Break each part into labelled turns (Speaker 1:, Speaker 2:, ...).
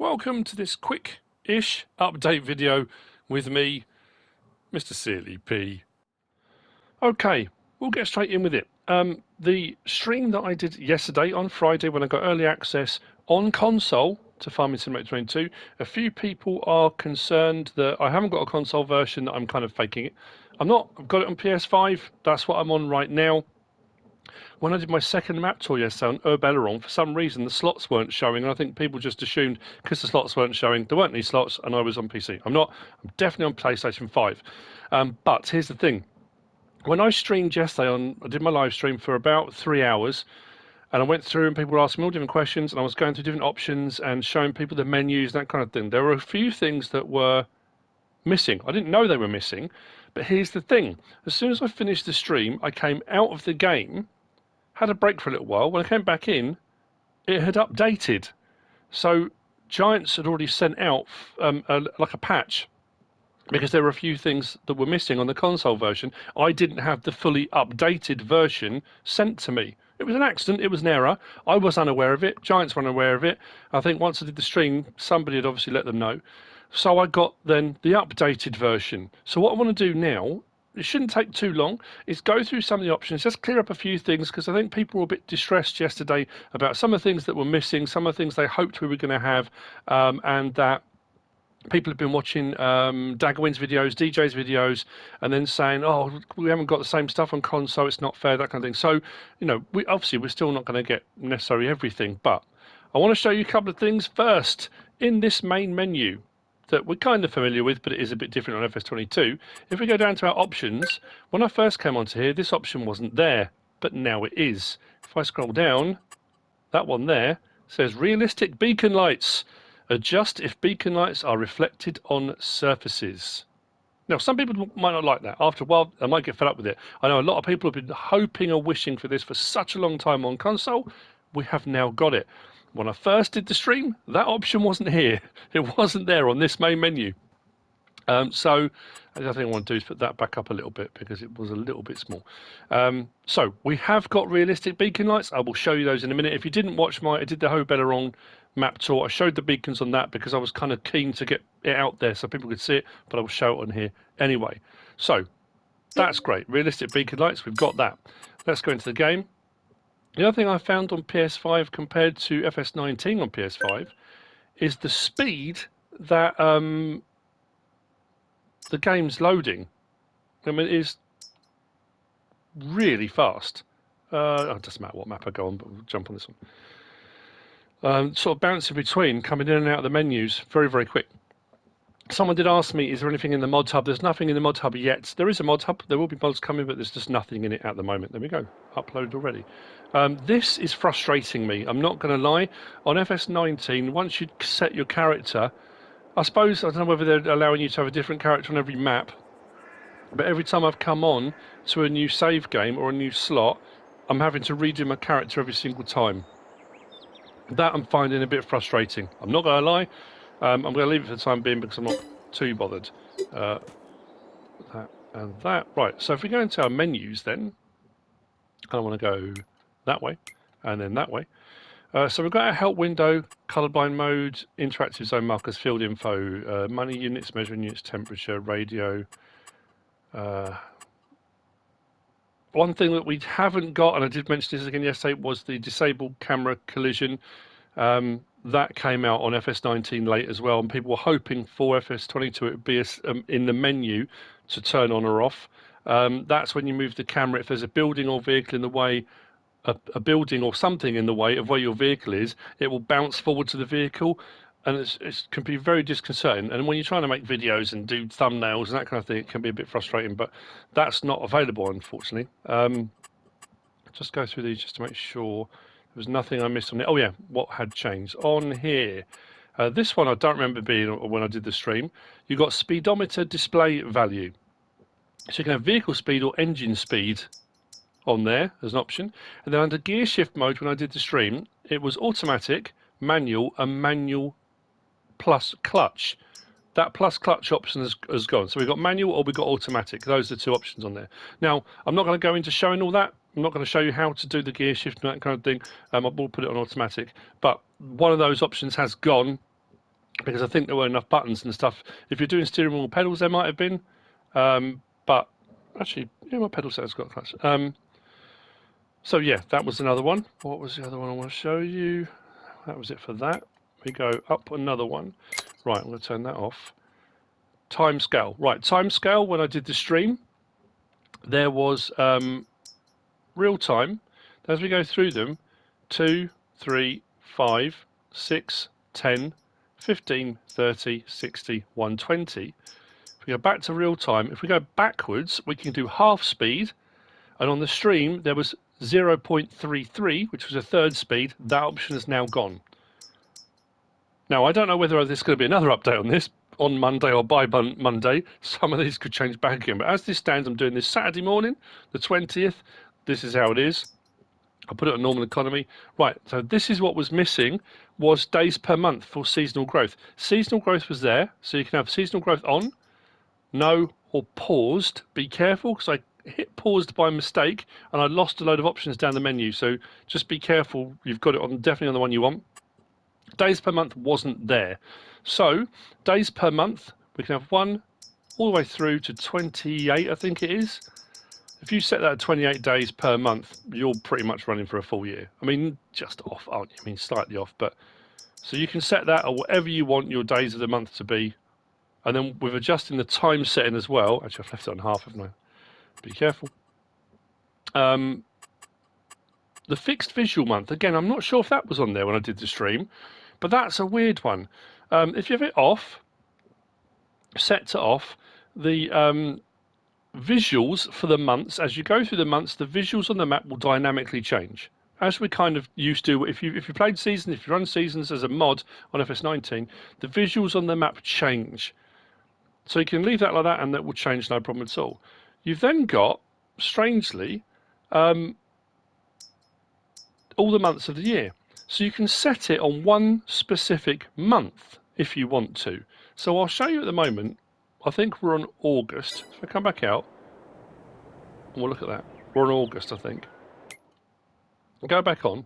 Speaker 1: Welcome to this quick-ish update video with me, MrSealyp. Okay, we'll get straight in with it. The stream that I did yesterday on Friday when I got early access on console to Farming Simulator 22, a few people are concerned that I haven't got a console version, that I'm kind of faking it. I'm not. I've got it on PS5, that's what I'm on right now. When I did my second map tour yesterday on Aileron, for some reason the slots weren't showing, and I think people just assumed because the slots weren't showing, there weren't any slots, and I was on PC. I'm not. I'm definitely on PlayStation 5. But here's the thing. When I streamed yesterday, I did my live stream for about 3 hours, and I went through and people were asking me all different questions, and I was going through different options and showing people the menus, that kind of thing. There were a few things that were missing. I didn't know they were missing, but here's the thing. As soon as I finished the stream, I came out of the game, had a break for a little while. When I came back in, it had updated. So Giants had already sent out like a patch because there were a few things that were missing on the console version. I didn't have the fully updated version sent to me. It was an accident. It was an error. I was unaware of it. Giants were unaware of it. I think once I did the stream, somebody had obviously let them know. So I got then the updated version. So what I want to do now, it shouldn't take too long, is go through some of the options, just clear up a few things, because I think people were a bit distressed yesterday about some of the things that were missing, some of the things they hoped we were going to have, and that people have been watching Daggerwin's videos, DJ's videos, and then saying, oh, we haven't got the same stuff on console, it's not fair, that kind of thing. So, you know, obviously we're still not going to get necessarily everything, but I want to show you a couple of things first in this main menu that we're kind of familiar with, but it is a bit different on FS22. If we go down to our options, when I first came onto here, this option wasn't there, but now it is. If I scroll down, that one there says realistic beacon lights. Adjust if beacon lights are reflected on surfaces. Now, some people might not like that. After a while, I might get fed up with it. I know a lot of people have been hoping or wishing for this for such a long time on console. We have now got it. When I first did the stream, that option wasn't here. It wasn't there on this main menu. So the other thing I want to do is put that back up a little bit because it was a little bit small. So we have got realistic beacon lights. I will show you those in a minute. If you didn't watch I did the Aileron map tour. I showed the beacons on that because I was kind of keen to get it out there so people could see it, but I will show it on here anyway. So that's great. Realistic beacon lights, we've got that. Let's go into the game. The other thing I found on PS5 compared to FS19 on PS5 is the speed that the game's loading. I mean, it is really fast. It doesn't matter what map I go on, but we'll jump on this one. Sort of bouncing between, coming in and out of the menus, very, very quick. Someone did ask me, is there anything in the mod hub? There's nothing in the mod hub yet. There is a mod hub. There will be mods coming, but there's just nothing in it at the moment. There we go. Uploaded already. This is frustrating me. I'm not going to lie. On FS19, once you set your character, I suppose, I don't know whether they're allowing you to have a different character on every map, but every time I've come on to a new save game or a new slot, I'm having to redo my character every single time. That I'm finding a bit frustrating. I'm not going to lie. I'm going to leave it for the time being because I'm not too bothered. That and that. Right, so if we go into our menus then, I want to go that way and then that way. So we've got our help window, colorblind mode, interactive zone markers, field info, money units, measuring units, temperature, radio. One thing that we haven't got, and I did mention this again yesterday, was the disabled camera collision. That came out on FS19 late as well, and people were hoping for FS22 it would be in the menu to turn on or off. That's when you move the camera. If there's a building or vehicle in the way, a building or something in the way of where your vehicle is, it will bounce forward to the vehicle, and it can be very disconcerting. And when you're trying to make videos and do thumbnails and that kind of thing, it can be a bit frustrating, but that's not available, unfortunately. Just go through these just to make sure there was nothing I missed on it. Oh yeah, what had changed on here? This one I don't remember being when I did the stream. You got speedometer display value. So you can have vehicle speed or engine speed on there as an option. And then under gear shift mode, when I did the stream, it was automatic, manual, and manual plus clutch. That plus clutch option has gone. So we've got manual or we've got automatic. Those are the two options on there. Now, I'm not going to go into showing all that. I'm not going to show you how to do the gear shift and that kind of thing. I will put it on automatic. But one of those options has gone. because I think there weren't enough buttons and stuff. If you're doing steering wheel pedals, there might have been, but actually, yeah, my pedal set's got a clutch. So yeah, that was another one. What was the other one I want to show you? That was it for that. We go up another one. Right, I'm going to turn that off. Time scale. Right, time scale. When I did the stream, there was real time. As we go through them, 2, 3, 5, 6, 10, 15, 30, 60, 120. If we go back to real time, if we go backwards, we can do half speed. And on the stream, there was 0.33, which was a third speed. That option is now gone. Now, I don't know whether there's going to be another update on this on Monday or by Monday. Some of these could change back again. But as this stands, I'm doing this Saturday morning, the 20th. This is how it is. I'll put it on normal economy. Right, so this is what was missing, was days per month for seasonal growth. Seasonal growth was there, so you can have seasonal growth on, no, or paused. Be careful, because I hit paused by mistake, and I lost a load of options down the menu, so just be careful. You've got it on definitely on the one you want. Days per month wasn't there. So, days per month, we can have 1 all the way through to 28, I think it is. If you set that at 28 days per month, you're pretty much running for a full year. I mean, just off, aren't you? I mean, slightly off, but so you can set that at whatever you want your days of the month to be. And then with adjusting the time setting as well, actually I've left it on half, haven't I? Be careful. The fixed visual month, again, I'm not sure if that was on there when I did the stream, but that's a weird one. If you have it off, set to off, the visuals for the months, as you go through the months, the visuals on the map will dynamically change. As we kind of used to, if you played seasons, if you run seasons as a mod on FS19, the visuals on the map change. So you can leave that like that and that will change, no problem at all. You've then got, strangely, all the months of the year. So you can set it on one specific month if you want to. So I'll show you at the moment. I think we're on August. If I come back out, and we'll look at that. We're on August, I think. I'll go back on.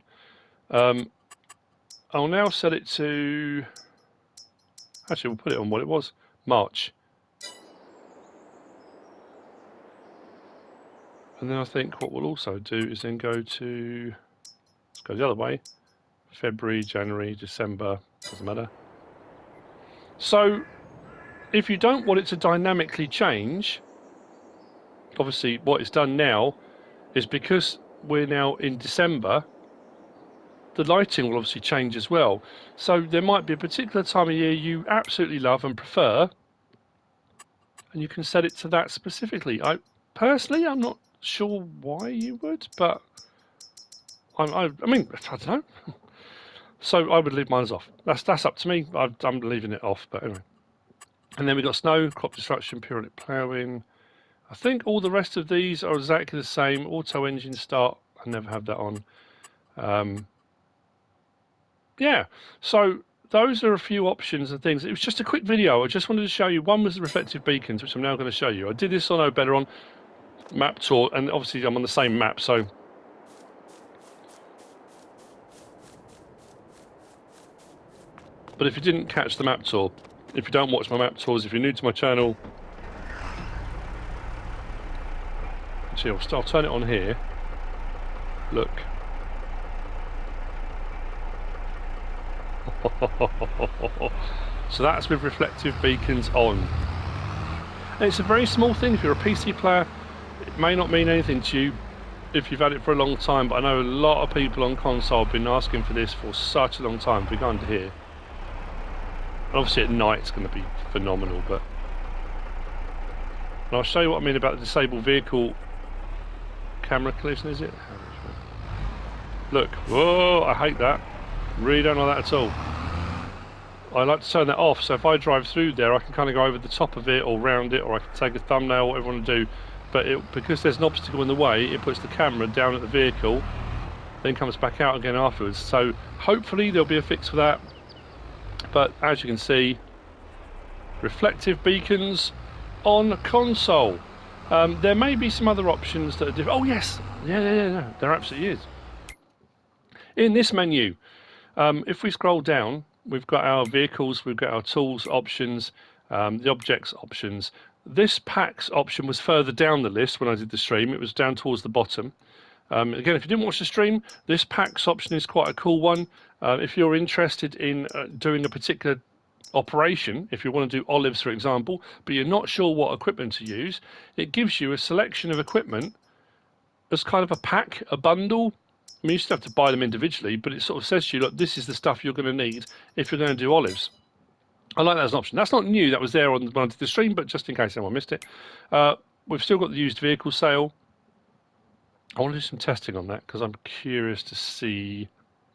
Speaker 1: I'll now set it to... Actually, we'll put it on what it was. March. And then I think what we'll also do is then go to... Let's go the other way. February, January, December. Doesn't matter. So... if you don't want it to dynamically change, obviously what it's done now is because we're now in December, the lighting will obviously change as well. So there might be a particular time of year you absolutely love and prefer, and you can set it to that specifically. Personally, I'm not sure why you would, but I mean, I don't know. So I would leave mine off. That's up to me. I'm leaving it off, but anyway. And then we've got snow, crop destruction, periodic ploughing. I think all the rest of these are exactly the same. Auto engine start, I never have that on. Yeah, so those are a few options and things. It was just a quick video. I just wanted to show you. One was the reflective beacons, which I'm now going to show you. I did this on No Better on map tour, and obviously I'm on the same map, so... But if you didn't catch the map tour, if you don't watch my map tours, if you're new to my channel, actually I'll turn it on here. Look. So that's with reflective beacons on. And it's a very small thing. If you're a PC player, it may not mean anything to you if you've had it for a long time, but I know a lot of people on console have been asking for this for such a long time. If we go under here, and obviously at night it's going to be phenomenal, but... And I'll show you what I mean about the disabled vehicle camera collision, is it? Look, whoa, I hate that. Really don't like that at all. I like to turn that off, so if I drive through there I can kind of go over the top of it or round it, or I can take a thumbnail, whatever I want to do. But because there's an obstacle in the way, it puts the camera down at the vehicle, then comes back out again afterwards. So hopefully there'll be a fix for that. But as you can see, reflective beacons on console. There may be some other options that are different. Oh yes, yeah, there absolutely is. In this menu, if we scroll down, we've got our vehicles, we've got our tools options, the objects options. This packs option was further down the list when I did the stream. It was down towards the bottom. Again, if you didn't watch the stream, this packs option is quite a cool one. If you're interested in doing a particular operation, if you want to do olives, for example, but you're not sure what equipment to use, it gives you a selection of equipment as kind of a pack, a bundle. I mean, you still have to buy them individually, but it sort of says to you, look, this is the stuff you're going to need if you're going to do olives. I like that as an option. That's not new. That was there when I did the stream, but just in case anyone missed it. We've still got the used vehicle sale. I want to do some testing on that because I'm curious to see.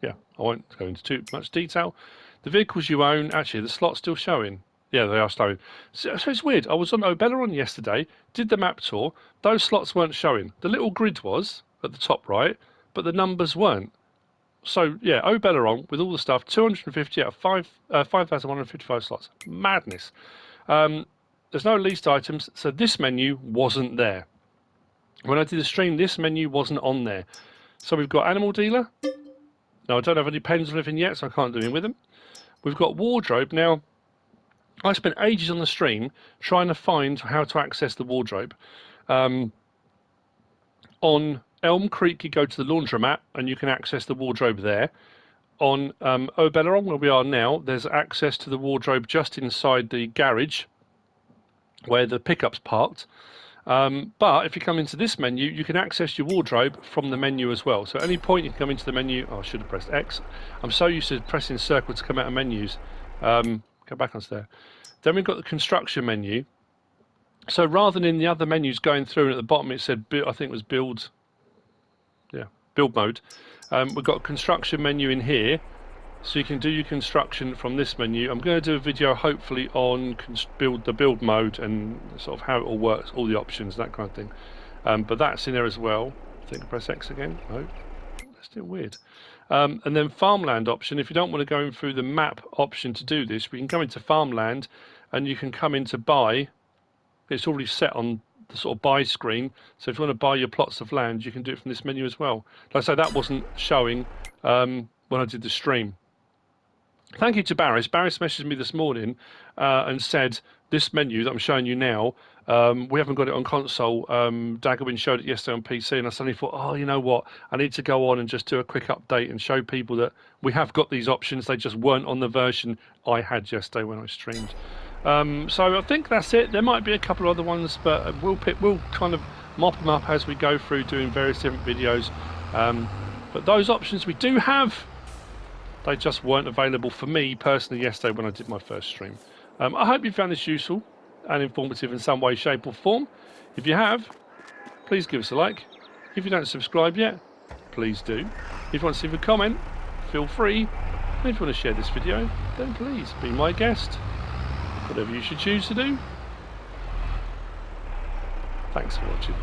Speaker 1: Yeah, I won't go into too much detail. The vehicles you own, actually, the slot's still showing. Yeah, they are showing. So it's weird. I was on Oberon yesterday, did the map tour. Those slots weren't showing. The little grid was at the top right, but the numbers weren't. So yeah, Oberon with all the stuff, 250 out of 5,155 slots. Madness. There's no leased items, so this menu wasn't there. When I did the stream, this menu wasn't on there. So we've got animal dealer. Now I don't have any pens or anything yet, so I can't do anything with them. We've got wardrobe. Now, I spent ages on the stream trying to find how to access the wardrobe. On Elm Creek, you go to the laundromat and you can access the wardrobe there. On Oberon, where we are now, there's access to the wardrobe just inside the garage where the pickup's parked. But if you come into this menu, you can access your wardrobe from the menu as well. So at any point you can come into the menu. Oh, I should have pressed X. I'm so used to pressing circle to come out of menus. Go back onto there. Then we've got the construction menu. So rather than in the other menus going through, and at the bottom it said, I think it was build. Yeah, build mode. We've got a construction menu in here. So you can do your construction from this menu. I'm going to do a video hopefully on the build mode and sort of how it all works, all the options, that kind of thing. But that's in there as well. I think I press X again. No, that's still weird. And then farmland option. If you don't want to go in through the map option to do this, we can go into farmland and you can come into buy. It's already set on the sort of buy screen. So if you want to buy your plots of land, you can do it from this menu as well. Like I say, that wasn't showing when I did the stream. Thank you to Barris. Barris messaged me this morning and said this menu that I'm showing you now, we haven't got it on console. Daggerwin showed it yesterday on PC, and I suddenly thought, oh, you know what? I need to go on and just do a quick update and show people that we have got these options. They just weren't on the version I had yesterday when I streamed. So I think that's it. There might be a couple of other ones, but we'll kind of mop them up as we go through doing various different videos. But those options we do have, they just weren't available for me personally yesterday when I did my first stream. I hope you found this useful and informative in some way, shape or form. If you have, please give us a like. If you don't subscribe yet, please do. If you want to leave a comment, feel free. And if you want to share this video, then please be my guest. Whatever you should choose to do. Thanks for watching.